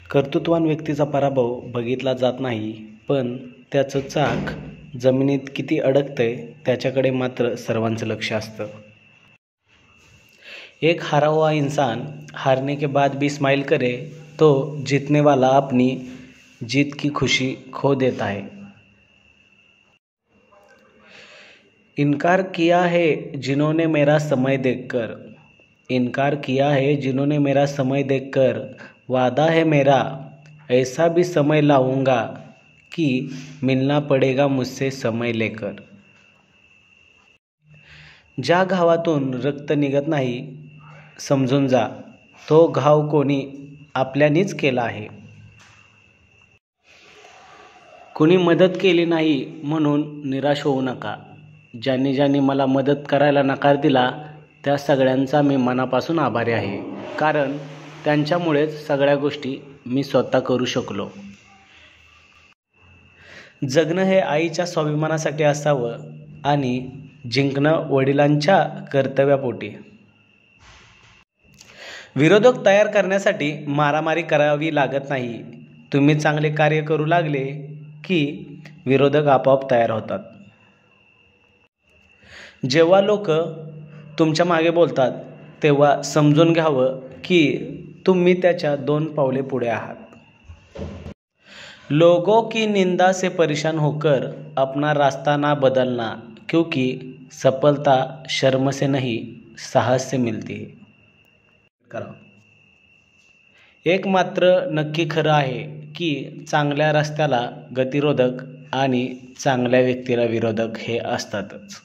कर्तृत्ववान व्यक्तीचा पराभव बघितला जात नाही, पण त्याचं चाक जमिनीत किती अडकतंय त्याच्याकडे मात्र सर्वांचं लक्ष असतं. एक हारा हुआ इंसान हारने के बाद भी स्माइल करे तो जीतने वाला अपनी जीत की खुशी खो देता है. इनकार किया है जिन्होंने मेरा समय देखकर, इनकार किया है जिन्होंने मेरा समय देखकर, वादा है मेरा ऐसा भी समय लाऊंगा कि मिलना पडेगा मुझसे समय लेकर. ज्या घावातून रक्त निघत नाही समजून जा, तो घाव कोणी आपल्यानीच केला आहे. कुणी मदत केली नाही म्हणून निराश होऊ नका. ज्यांनी ज्यांनी मला मदत करायला नकार दिला त्या सगळ्यांचा मी मनापासून आभारी आहे, कारण त्यांच्यामुळेच सगळ्या गोष्टी मी स्वतः करू शकलो. जगणं हे आईच्या स्वाभिमानासाठी असावं आणि जिंकणं वडिलांच्या कर्तव्यापोटी. विरोधक तयार करण्यासाठी मारामारी करावी लागत नाही. तुम्ही चांगले कार्य करू लागले की विरोधक आपोआप तयार होतात. जेव्हा लोक तुमच्या मागे बोलतात तेव्हा समजून घ्यावं की तुम्ही त्याच्या 2 पावले पुढे आहात. लोगों की निंदा से परेशान होकर अपना रास्ता ना बदलना, क्योंकि सफलता शर्म से नहीं साहस से मिलती है. एक मात्र नक्की खरं आहे की चांगल्या रस्त्याला गतिरोधक आणि चांगल्या व्यक्तीला विरोधक हे असतातच.